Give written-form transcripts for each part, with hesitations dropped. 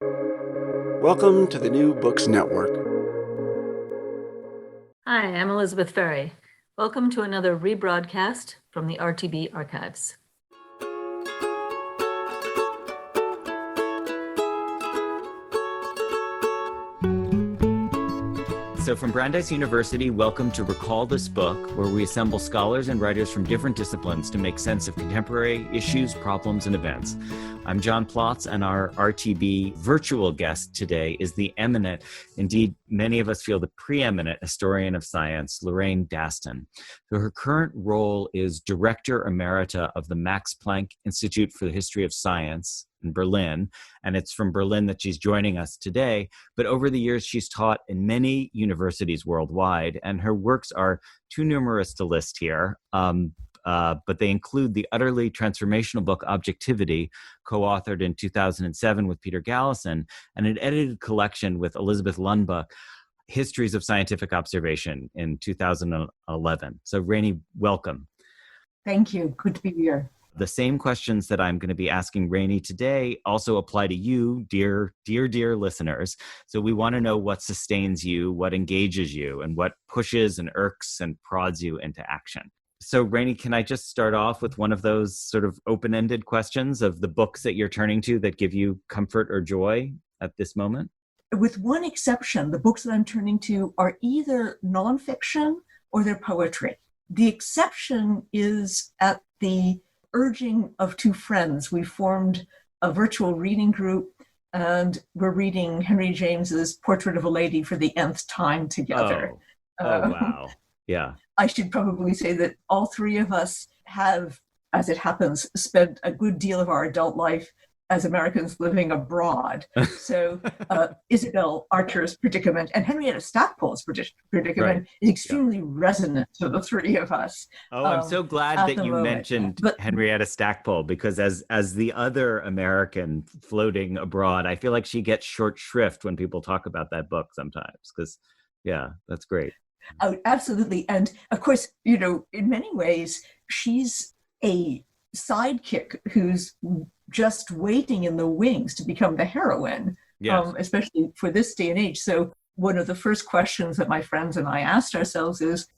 Welcome to the New Books Network. Hi, I'm Elizabeth Ferry. Welcome to another rebroadcast from the RTB archives. So from Brandeis University, welcome to Recall This Book, where we assemble scholars and writers from different disciplines to make sense of contemporary issues, problems, and events. I'm John Plotz, and our RTB virtual guest today is the eminent, indeed many of us feel the preeminent historian of science, Lorraine Daston. So her current role is Director Emerita of the Max Planck Institute for the History of Science in Berlin, and it's from Berlin that she's joining us today. But over the years, she's taught in many universities worldwide, and her works are too numerous to list here. But they include the utterly transformational book Objectivity, co-authored in 2007 with Peter Gallison, and an edited collection with Elizabeth Lundbuck, Histories of Scientific Observation in 2011. So Rainey, welcome. Thank you. Good to be here. The same questions that I'm going to be asking Rainey today also apply to you, dear listeners. So we want to know what sustains you, what engages you, and what pushes and irks and prods you into action. So Rainey, can I just start off with one of those sort of open-ended questions of the books that you're turning to that give you comfort or joy at this moment? With one exception, the books that I'm turning to are either nonfiction or they're poetry. The exception is at the urging of two friends. We formed a virtual reading group, and we're reading Henry James's Portrait of a Lady for the nth time together. Wow. Yeah. I should probably say that all three of us have, as it happens, spent a good deal of our adult life as Americans living abroad. So Isabel Archer's predicament and Henrietta Stackpole's predicament is extremely resonant to the three of us. I'm so glad that you mentioned Henrietta Stackpole, because as the other American floating abroad, I feel like she gets short shrift when people talk about that book sometimes, because, yeah, that's great. Oh, absolutely. And of course, in many ways, she's a sidekick who's just waiting in the wings to become the heroine, yes. Especially for this day and age. So one of the first questions that my friends and I asked ourselves is,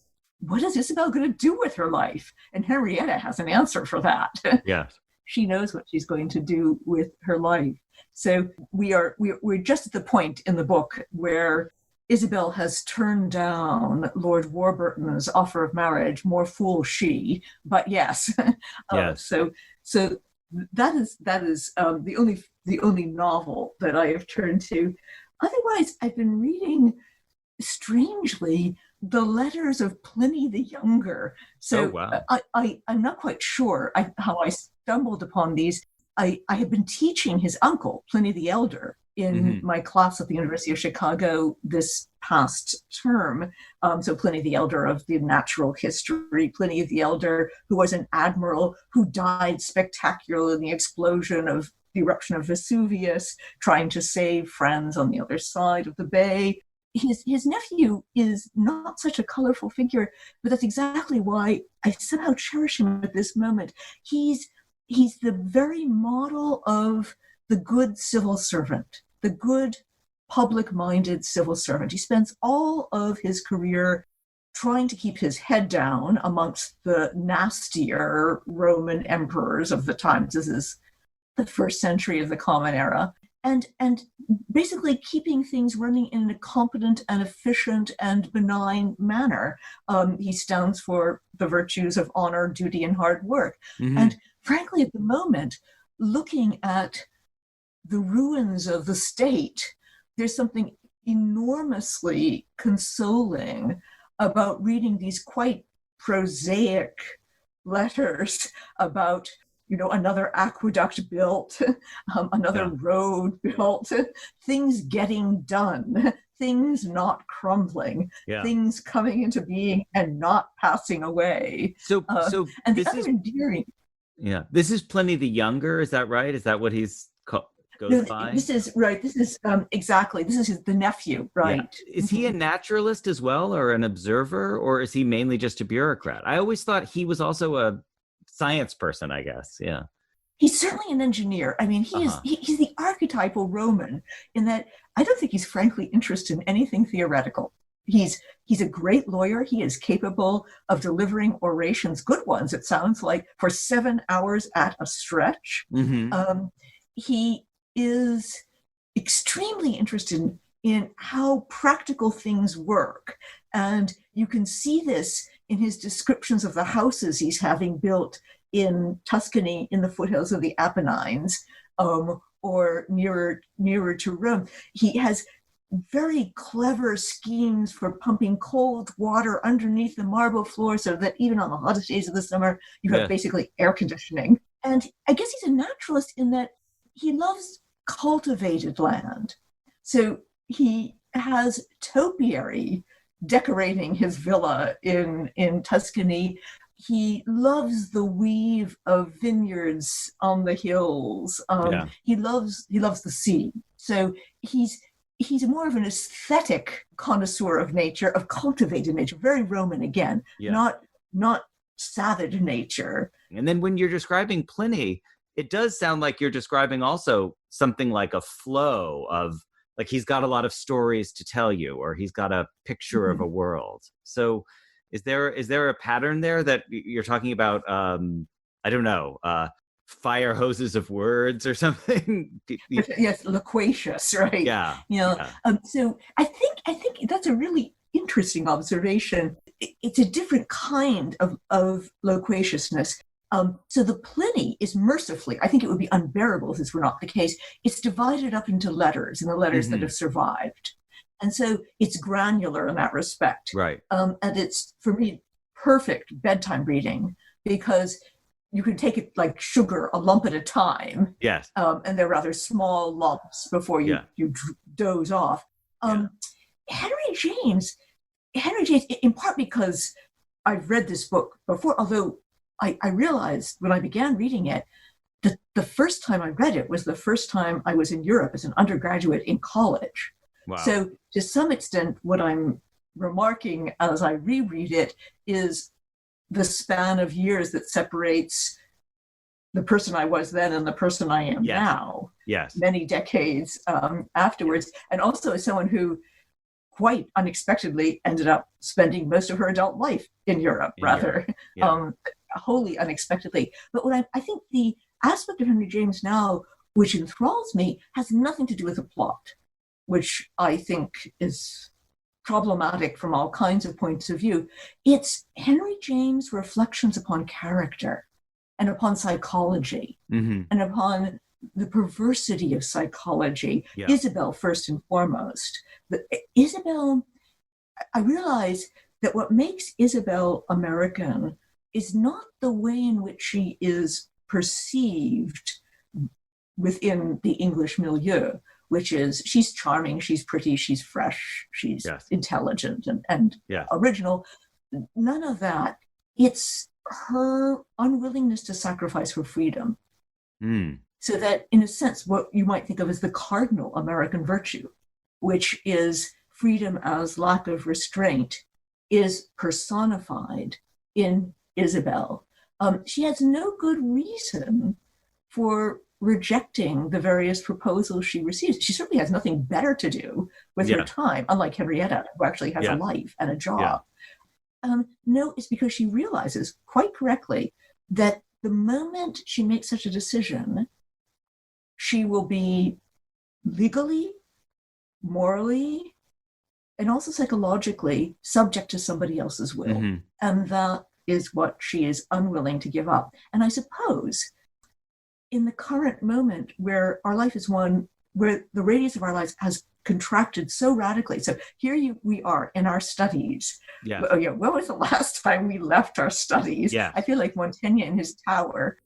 what is Isabel going to do with her life? And Henrietta has an answer for that. Yes. She knows what she's going to do with her life. So we're just at the point in the book where Isabel has turned down Lord Warburton's offer of marriage. More fool she, but yes. Yes. So that is the only novel that I have turned to. Otherwise, I've been reading, strangely, the letters of Pliny the Younger. So wow. I'm not quite sure how I stumbled upon these. I have been teaching his uncle, Pliny the Elder, in my class at the University of Chicago this past term. So Pliny the Elder of the natural history, Pliny the Elder, who was an admiral who died spectacularly in the explosion of the eruption of Vesuvius, trying to save friends on the other side of the bay. His nephew is not such a colorful figure, but that's exactly why I somehow cherish him at this moment. He's the very model of the good civil servant, the good public-minded civil servant. He spends all of his career trying to keep his head down amongst the nastier Roman emperors of the times. This is the first century of the Common Era. And basically keeping things running in a competent and efficient and benign manner. He stands for the virtues of honor, duty, and hard work. And frankly, at the moment, looking at the ruins of the state, there's something enormously consoling about reading these quite prosaic letters about, another aqueduct built, another road built, things getting done, things not crumbling, things coming into being and not passing away. So and the other endearing. Yeah, this is Pliny the Younger. Is that right? Is that what he's goes by? This is right. This is exactly. This is the nephew, right? Yeah. Is he a naturalist as well, or an observer, or is he mainly just a bureaucrat? I always thought he was also a science person, I guess. Yeah. he's certainly an engineer. I mean, he's the archetypal Roman in that I don't think he's frankly interested in anything theoretical. He's a great lawyer. He is capable of delivering orations, good ones, it sounds like, for 7 hours at a stretch. He is extremely interested in how practical things work. And you can see this in his descriptions of the houses he's having built in Tuscany in the foothills of the Apennines, or nearer to Rome. He has very clever schemes for pumping cold water underneath the marble floor so that even on the hottest days of the summer, you have basically air conditioning. And I guess he's a naturalist in that he loves cultivated land. So he has topiary decorating his villa in Tuscany. He loves the weave of vineyards on the hills. He loves the sea. So he's more of an aesthetic connoisseur of nature, of cultivated nature, very Roman again, not savage nature. And then when you're describing Pliny, it does sound like you're describing also something like a flow of, like, he's got a lot of stories to tell you, or he's got a picture of a world. So is there a pattern there that you're talking about? I don't know, fire hoses of words or something? Yes, loquacious, right? Yeah. So I think that's a really interesting observation. It's a different kind of loquaciousness. So the Pliny is mercifully, I think it would be unbearable if this were not the case, it's divided up into letters, and the letters that have survived. And so it's granular in that respect. Right. And it's, for me, perfect bedtime reading, because you can take it like sugar, a lump at a time. Yes. And they're rather small lumps before you doze off. Henry James, in part because I've read this book before, although I realized when I began reading it, that the first time I read it was the first time I was in Europe as an undergraduate in college. Wow. So to some extent, what I'm remarking as I reread it is the span of years that separates the person I was then and the person I am now. Yes. Many decades afterwards. And also as someone who quite unexpectedly ended up spending most of her adult life in Europe, wholly unexpectedly. But what I think the aspect of Henry James now, which enthralls me, has nothing to do with the plot, which I think is problematic from all kinds of points of view. It's Henry James' reflections upon character and upon psychology and upon the perversity of psychology. Isabel, first and foremost. Isabel, I realize that what makes Isabel American is not the way in which she is perceived within the English milieu, which is she's charming, she's pretty, she's fresh, she's intelligent and original. None of that. It's her unwillingness to sacrifice her freedom. So that, in a sense, what you might think of as the cardinal American virtue, which is freedom as lack of restraint, is personified in Isabel. She has no good reason for rejecting the various proposals she receives. She certainly has nothing better to do with her time, unlike Henrietta, who actually has a life and a job. No, it's because she realizes quite correctly that the moment she makes such a decision, she will be legally, morally, and also psychologically subject to somebody else's will. And that is what she is unwilling to give up. And I suppose in the current moment where our life is one where the radius of our lives has contracted so radically. So here we are in our studies. When was the last time we left our studies? I feel like Montaigne in his tower.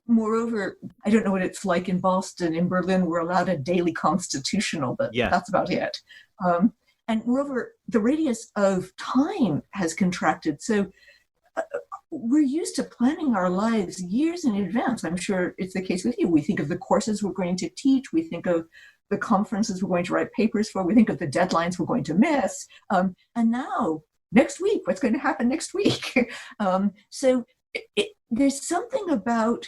Moreover, I don't know what it's like in Boston. In Berlin, we're allowed a daily constitutional, but that's about it. And moreover, the radius of time has contracted. So we're used to planning our lives years in advance. I'm sure it's the case with you. We think of the courses we're going to teach. We think of the conferences we're going to write papers for. We think of the deadlines we're going to miss. And now, next week, what's going to happen next week? So there's something about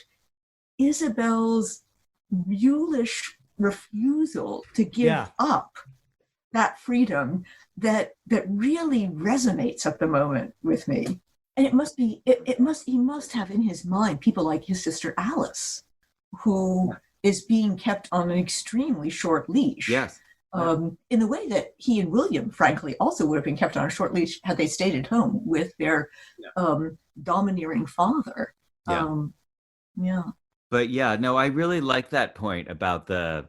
Isabel's mulish refusal to give up that freedom that really resonates at the moment with me. And he must have in his mind people like his sister Alice, who is being kept on an extremely short leash. Yes. In the way that he and William, frankly, also would have been kept on a short leash had they stayed at home with their domineering father. But yeah, no, I really like that point about the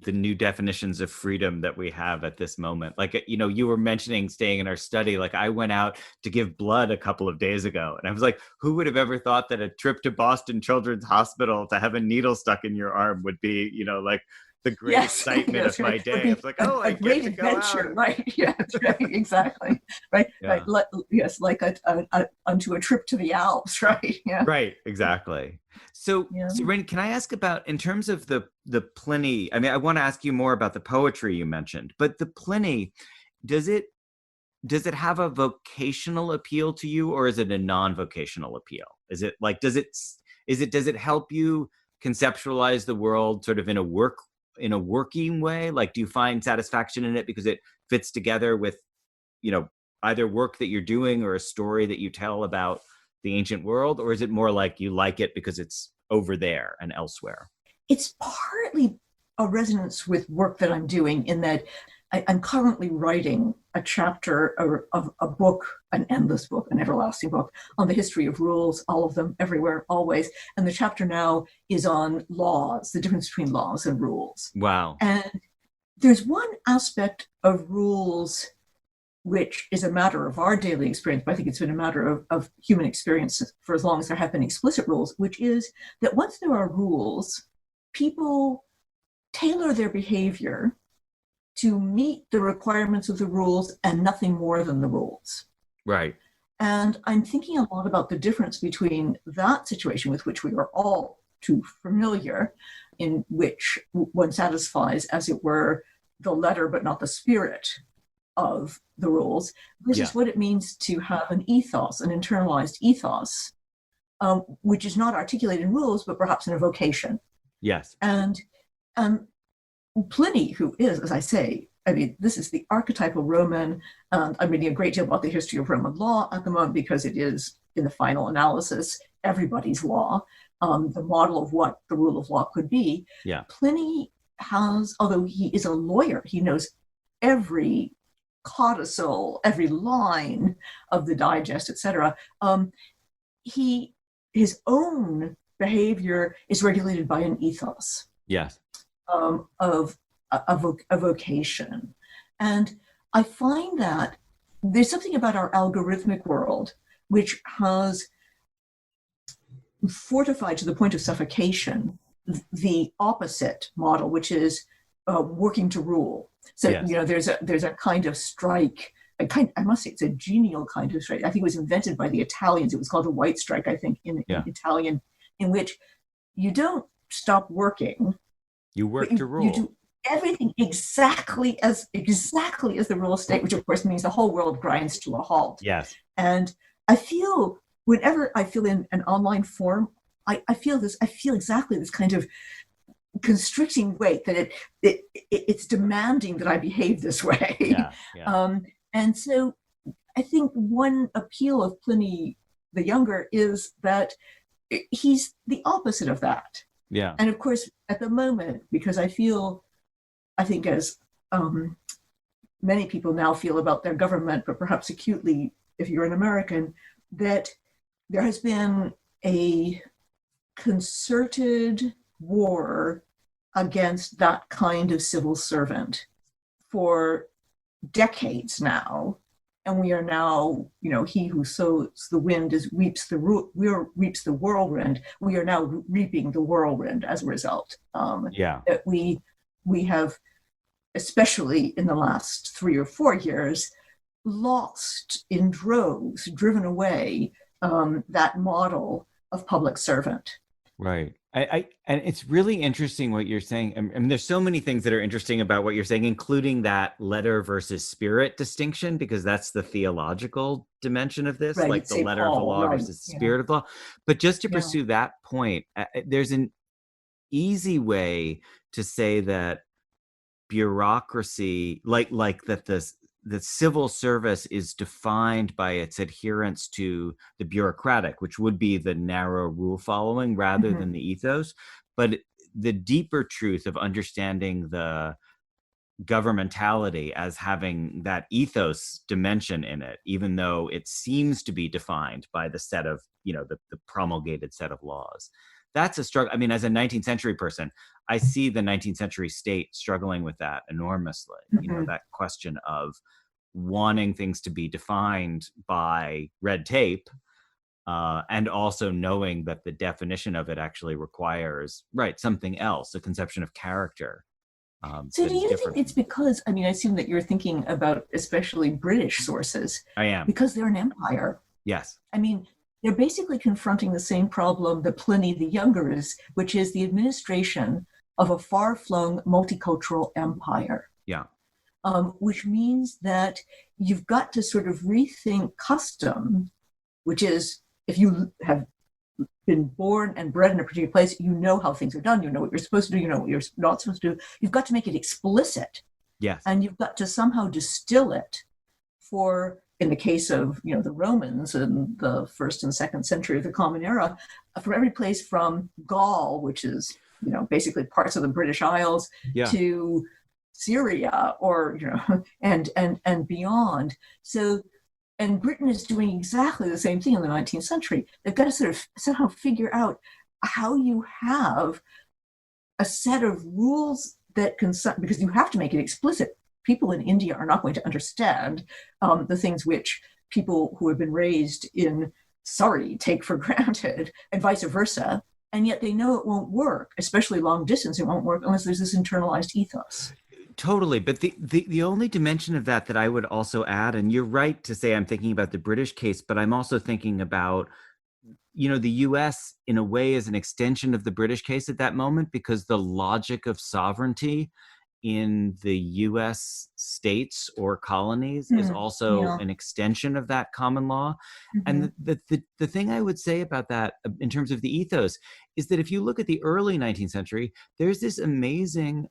new definitions of freedom that we have at this moment. Like, you were mentioning staying in our study. Like, I went out to give blood a couple of days ago, and I was like, who would have ever thought that a trip to Boston Children's Hospital to have a needle stuck in your arm would be, like the great excitement of my day. I was like, I get to go out. Right? Yeah, right. Exactly. Right. Yeah. Right. Like onto a trip to the Alps. Right. Yeah. Right. Exactly. So Lorraine, can I ask about, in terms of the Pliny? I mean, I want to ask you more about the poetry you mentioned, but the Pliny, does it have a vocational appeal to you, or is it a non-vocational appeal? Is it like, does it help you conceptualize the world sort of in a working way? Like, do you find satisfaction in it because it fits together with, either work that you're doing or a story that you tell about the ancient world? Or is it more like you like it because it's over there and elsewhere? It's partly a resonance with work that I'm doing, in that I'm currently writing a chapter of a book, an endless book, an everlasting book on the history of rules, all of them, everywhere, always. And the chapter now is on laws, the difference between laws and rules. Wow. And there's one aspect of rules which is a matter of our daily experience, but I think it's been a matter of human experience for as long as there have been explicit rules, which is that once there are rules, people tailor their behavior to meet the requirements of the rules and nothing more than the rules. Right. And I'm thinking a lot about the difference between that situation, with which we are all too familiar, in which one satisfies, as it were, the letter but not the spirit of the rules, versus what it means to have an ethos, an internalized ethos, which is not articulated in rules, but perhaps in a vocation. Yes. And Pliny, who is, as I say, this is the archetypal Roman, and I'm reading a great deal about the history of Roman law at the moment, because it is, in the final analysis, everybody's law, the model of what the rule of law could be. Yeah. Pliny has, although he is a lawyer, he knows every codicil, every line of the digest, etc. His own behavior is regulated by an ethos. Yes. Of a vocation. And I find that there's something about our algorithmic world which has fortified to the point of suffocation the opposite model, which is working to rule. So, there's a kind of strike, I must say it's a genial kind of strike. I think it was invented by the Italians. It was called a white strike, I think, in Italian, in which you don't stop working. You work to rule. You do everything exactly as the rules state, which of course means the whole world grinds to a halt. Yes. And I feel, whenever I feel in an online form, I feel exactly this kind of constricting weight, that it's demanding that I behave this way. Yeah. And so I think one appeal of Pliny the Younger is that he's the opposite of that. Yeah. And of course, at the moment, because I think as many people now feel about their government, but perhaps acutely if you're an American, that there has been a concerted war against that kind of civil servant for decades now. And we are now, he who sows the wind reaps the whirlwind. We are now reaping the whirlwind as a result. That we have, especially in the last 3 or 4 years, lost in droves, driven away that model of public servant. Right. And it's really interesting what you're saying. I mean, there's so many things that are interesting about what you're saying, including that letter versus spirit distinction, because that's the theological dimension of this, Right. like It's the St. letter of the Paul, law right. versus the Yeah. spirit of the law. But just to Yeah. pursue that point, there's an easy way to say that bureaucracy, like that the civil service is defined by its adherence to the bureaucratic, which would be the narrow rule following rather Mhm. than the ethos. But the deeper truth of understanding the governmentality as having that ethos dimension in it, even though it seems to be defined by the set of, the promulgated set of laws. That's a struggle. I mean, as a 19th century person, I see the 19th century state struggling with that enormously. Mhm. That question of wanting things to be defined by red tape, and also knowing that the definition of it actually requires, right, something else, a conception of character. So That do is you think different. it's because, I mean, I assume that you're thinking about especially British sources, I am. because they're an empire. Yes. I mean, they're basically confronting the same problem that Pliny the Younger is, which is the administration of a far-flung multicultural empire. Yeah. Which means that you've got to sort of rethink custom, which is if you have been born and bred in a particular place, you know how things are done, you know what you're supposed to do, you know what you're not supposed to do. You've got to make it explicit. Yes. And you've got to somehow distill it for, in the case of, the Romans in the 1st and 2nd century of the Common Era, for every place from Gaul, which is, basically parts of the British Isles, Yeah. to Syria, or, and beyond. So, and Britain is doing exactly the same thing in the 19th century. They've got to sort of somehow figure out how you have a set of rules that can, because you have to make it explicit. People in India are not going to understand the things which people who have been raised in Surrey take for granted, and vice versa. And yet they know it won't work, especially long distance. It won't work unless there's this internalized ethos. Totally. But the only dimension of that I would also add, and you're right to say I'm thinking about the British case, but I'm also thinking about, the US in a way is an extension of the British case at that moment, because the logic of sovereignty in the US states or colonies is also Yeah. an extension of that common law. Mm-hmm. And the thing I would say about that in terms of the ethos is that if you look at the early 19th century, there's this amazing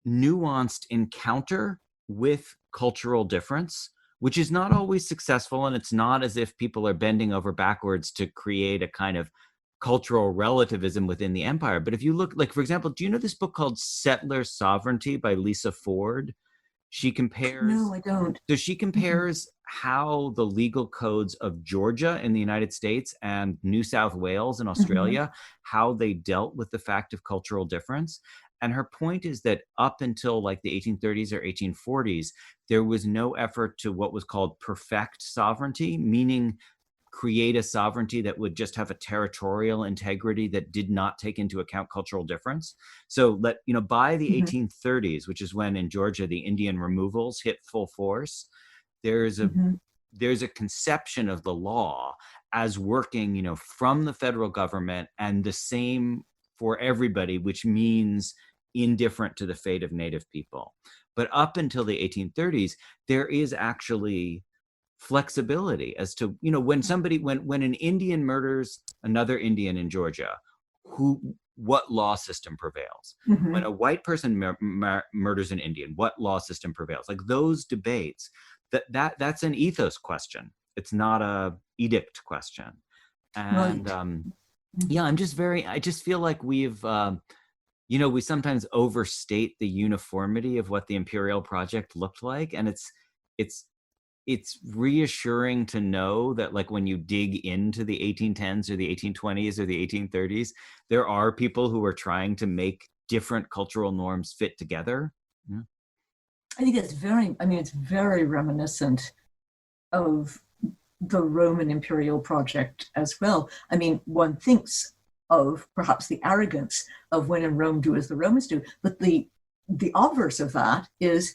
nuanced encounter with cultural difference, which is not always successful. And it's not as if people are bending over backwards to create a kind of cultural relativism within the empire. But if you look, like, for example, do you know this book called Settler Sovereignty by Lisa Ford? She compares. No, I don't. So she compares how the legal codes of Georgia in the United States and New South Wales in Australia, how they dealt with the fact of cultural difference. And her point is that up until like the 1830s or 1840s, there was no effort to what was called perfect sovereignty, meaning create a sovereignty that would just have a territorial integrity that did not take into account cultural difference. So by the 1830s, which is when in Georgia the Indian removals hit full force, there's a conception of the law as working, from the federal government and the same for everybody, which means indifferent to the fate of Native people. But up until the 1830s, there is actually flexibility as to, when an Indian murders another Indian in Georgia, what law system prevails? When a white person murders an Indian, what law system prevails? Like those debates, that's an ethos question. It's not a edict question. And I just feel like we've we sometimes overstate the uniformity of what the imperial project looked like, and it's reassuring to know that, like, when you dig into the 1810s or the 1820s or the 1830s, there are people who are trying to make different cultural norms fit together. Yeah. I think it's very reminiscent of the Roman imperial project as well. I mean, one thinks of perhaps the arrogance of when in Rome do as the Romans do, but the obverse of that is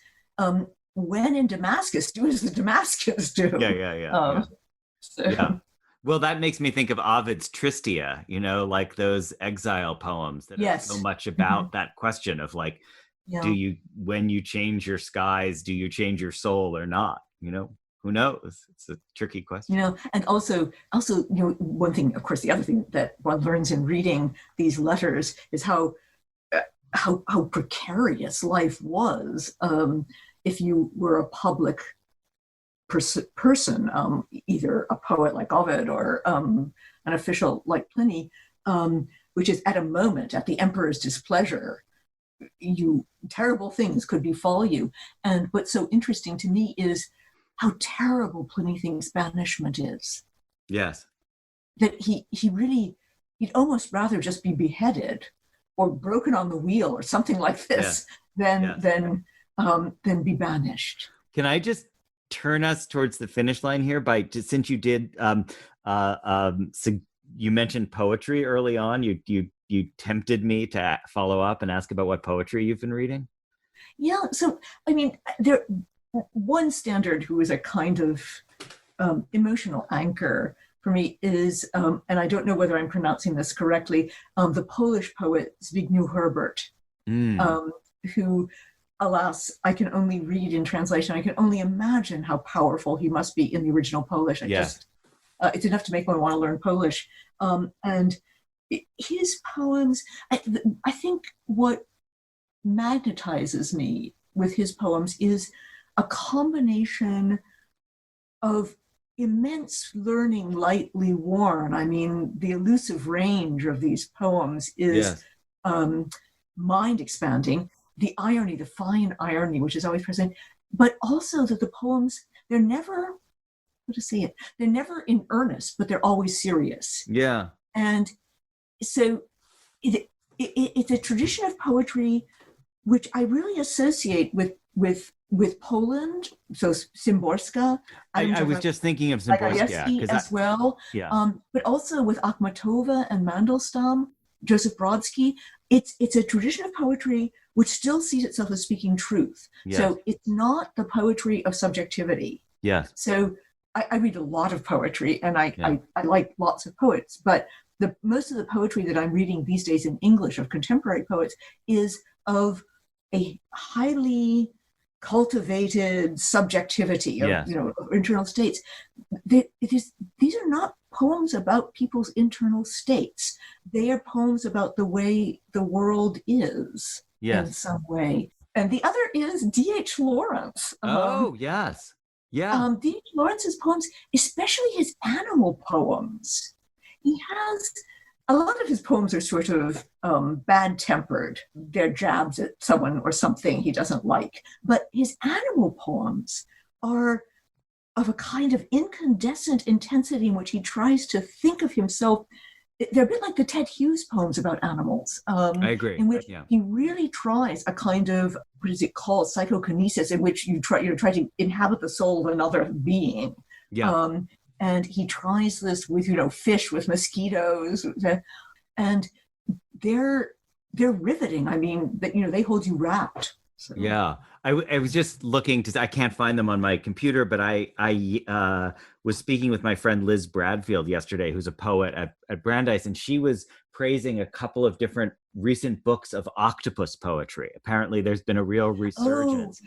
when in Damascus do as the Damascus do. Yeah. Well, that makes me think of Ovid's Tristia, like those exile poems that are so Yes. much about that question of like, Yeah. when you change your skies, do you change your soul or not? Who knows? It's a tricky question. And also, one thing, of course, the other thing that one learns in reading these letters is how precarious life was if you were a public person, either a poet like Ovid or an official like Pliny, which is at the emperor's displeasure, terrible things could befall you. And what's so interesting to me is how terrible Pliny thinks banishment is. Yes. That he'd almost rather just be beheaded or broken on the wheel or something like this than be banished. Can I just turn us towards the finish line here since you did you mentioned poetry early on. You tempted me to follow up and ask about what poetry you've been reading. Yeah, so I mean, there one standard who is a kind of emotional anchor for me is, and I don't know whether I'm pronouncing this correctly, the Polish poet Zbigniew Herbert, who, alas, I can only read in translation. I can only imagine how powerful he must be in the original Polish. It's enough to make one want to learn Polish. And his poems, I think what magnetizes me with his poems is a combination of immense learning lightly worn. I mean, the elusive range of these poems is mind expanding. The irony, the fine irony, which is always present, but also that the poems, they're never in earnest, but they're always serious. Yeah. And so it's a tradition of poetry which I really associate with Poland, so Szymborska. I was just thinking of Szymborska as well, but also with Akhmatova and Mandelstam, Joseph Brodsky. It's a tradition of poetry which still sees itself as speaking truth. Yes. So it's not the poetry of subjectivity. Yes. So I read a lot of poetry, and I like lots of poets, but most of the poetry that I'm reading these days in English of contemporary poets is of a highly cultivated subjectivity of, of internal states. These are not poems about people's internal states. They are poems about the way the world is in some way. And the other is D.H. Lawrence. Yes. D.H. Lawrence's poems, especially his animal poems. He has a lot of his poems are sort of bad-tempered. They're jabs at someone or something he doesn't like. But his animal poems are of a kind of incandescent intensity in which he tries to think of himself. They're a bit like the Ted Hughes poems about animals. I agree. In which he really tries a kind of, what is it called, psychokinesis, in which you try to inhabit the soul of another being. Yeah. And he tries this with, fish, with mosquitoes, and they're riveting. I mean, they hold you rapt. So. Yeah, I was just looking I can't find them on my computer, but I was speaking with my friend Liz Bradfield yesterday, who's a poet at Brandeis, and she was praising a couple of different recent books of octopus poetry. Apparently, there's been a real resurgence.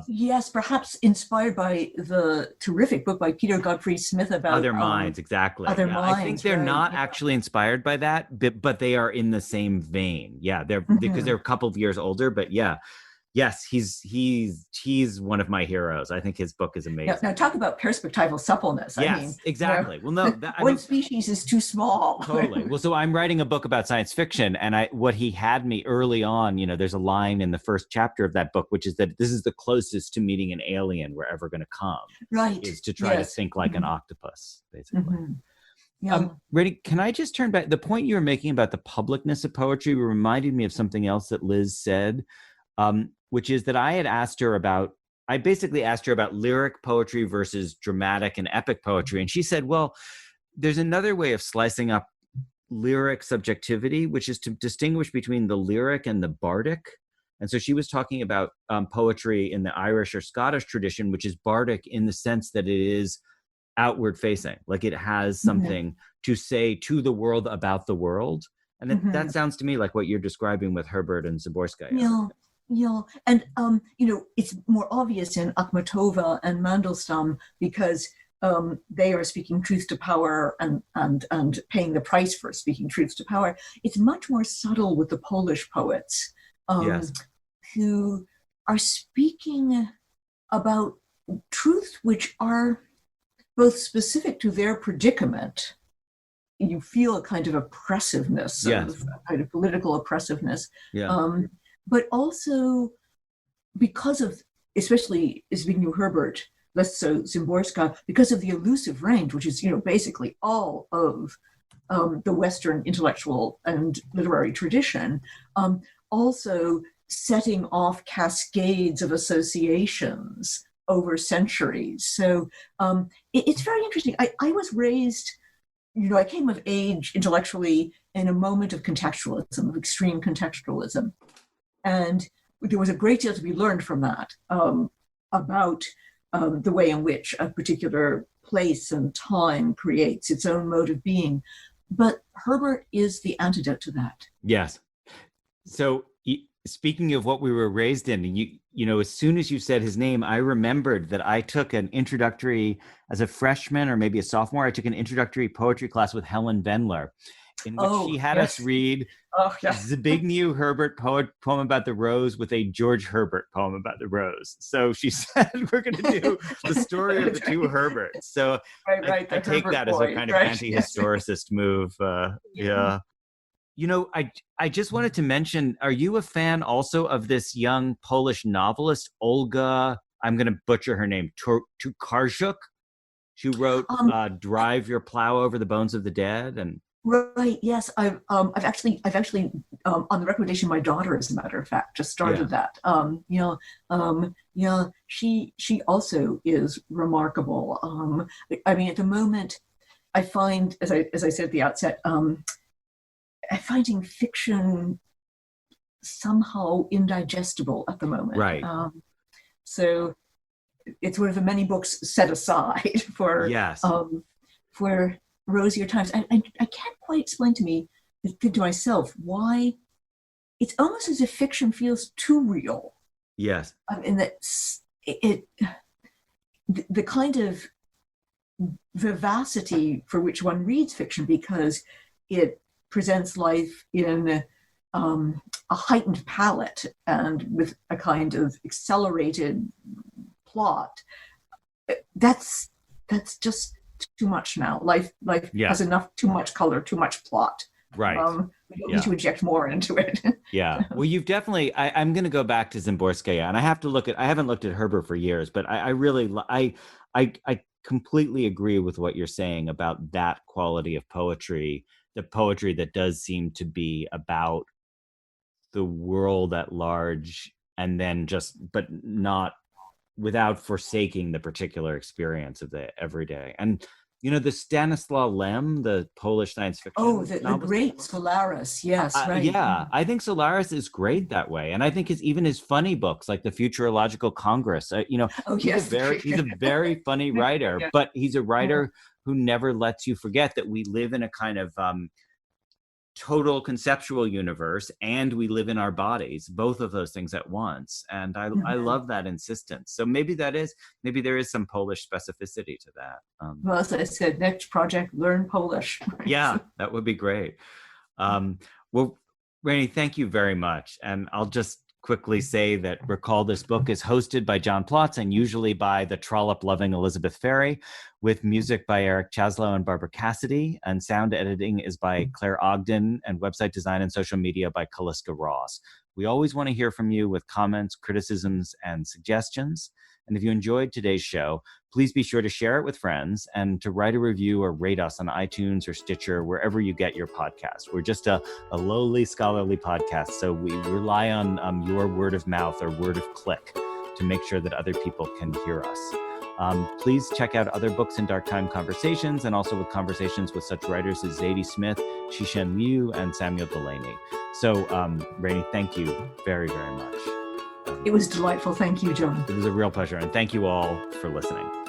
Yes, perhaps inspired by the terrific book by Peter Godfrey Smith about Other Minds, exactly. Other Minds. I think they're not actually inspired by that, but they are in the same vein. Yeah, because they're a couple of years older, but yes, he's one of my heroes. I think his book is amazing. Now talk about perspectival suppleness. Yes, I mean, exactly. Well, no, one species is too small. Totally. Well, so I'm writing a book about science fiction, and what he had me early on, there's a line in the first chapter of that book, which is that this is the closest to meeting an alien we're ever going to come. Right. Is to try to think like an octopus, basically. Mm-hmm. Yeah. Rady, can I just turn back? The point you were making about the publicness of poetry reminded me of something else that Liz said. Which is that I basically asked her about lyric poetry versus dramatic and epic poetry. And she said, well, there's another way of slicing up lyric subjectivity, which is to distinguish between the lyric and the bardic. And so she was talking about poetry in the Irish or Scottish tradition, which is bardic in the sense that it is outward facing. Like it has something to say to the world about the world. And that sounds to me like what you're describing with Herbert and Zaborskaya. Yeah. And, it's more obvious in Akhmatova and Mandelstam because they are speaking truth to power and paying the price for speaking truth to power. It's much more subtle with the Polish poets who are speaking about truths which are both specific to their predicament. You feel a kind of oppressiveness, a kind of political oppressiveness, but also because of, especially speaking of Herbert, less so Szymborska, because of the elusive range, which is basically all of the Western intellectual and literary tradition, also setting off cascades of associations over centuries. So it's very interesting. I was raised, I came of age intellectually in a moment of contextualism, of extreme contextualism. And there was a great deal to be learned from that about the way in which a particular place and time creates its own mode of being. But Herbert is the antidote to that. Yes. So speaking of what we were raised in, as soon as you said his name, I remembered that I took an introductory, as a freshman or maybe a sophomore, I took an introductory poetry class with Helen Vendler, in which she had us read Zbigniew Herbert poem about the rose with a George Herbert poem about the rose. So she said, we're going to do the story of the two Herberts. So I take that as a kind of anti-historicist move. Yeah. I just wanted to mention, are you a fan also of this young Polish novelist, Olga, I'm going to butcher her name, Tokarczuk? She wrote Drive Your Plow Over the Bones of the Dead. And right, yes, I've actually on the recommendation of my daughter, as a matter of fact, just started that. She also is remarkable. At the moment, I find, as I said at the outset, I'm finding fiction somehow indigestible at the moment. Right. So it's one of the many books set aside for rosier times. I can't quite explain to myself why it's almost as if fiction feels too real. Yes. In that the kind of vivacity for which one reads fiction, because it presents life in a heightened palette and with a kind of accelerated plot. That's just too much now. Life has enough, too much color, too much plot. Right. We don't need to inject more into it. Yeah. Well, you've definitely, I'm going to go back to Szymborska, and I haven't looked at Herbert for years, but I really, I completely agree with what you're saying about that quality of poetry, the poetry that does seem to be about the world at large, and then but not without forsaking the particular experience of the everyday. And the Stanislaw Lem, the Polish science fiction. Oh, the great Solaris. Yes, right. Yeah, I think Solaris is great that way. And I think even his funny books, like the Futurological Congress, he's a very funny writer, but he's a writer who never lets you forget that we live in a kind of total conceptual universe, and we live in our bodies, both of those things at once. And I love that insistence. So maybe there is some Polish specificity to that. Well, as I said, next project, learn Polish. Yeah, that would be great. Well, Rainey, thank you very much. And I'll just quickly say that Recall This Book is hosted by John Plotz and usually by the trollop-loving Elizabeth Ferry, with music by Eric Chaslow and Barbara Cassidy, and sound editing is by Claire Ogden, and website design and social media by Kaliska Ross. We always want to hear from you with comments, criticisms, and suggestions. And if you enjoyed today's show, please be sure to share it with friends and to write a review or rate us on iTunes or Stitcher, wherever you get your podcasts. We're just a lowly scholarly podcast, so we rely on your word of mouth or word of click to make sure that other people can hear us. Please check out other books in Dark Time Conversations, and also with conversations with such writers as Zadie Smith, Shishen Liu, and Samuel Delaney. So, Rainey, thank you very, very much. It was delightful. Thank you, John. It was a real pleasure. And thank you all for listening.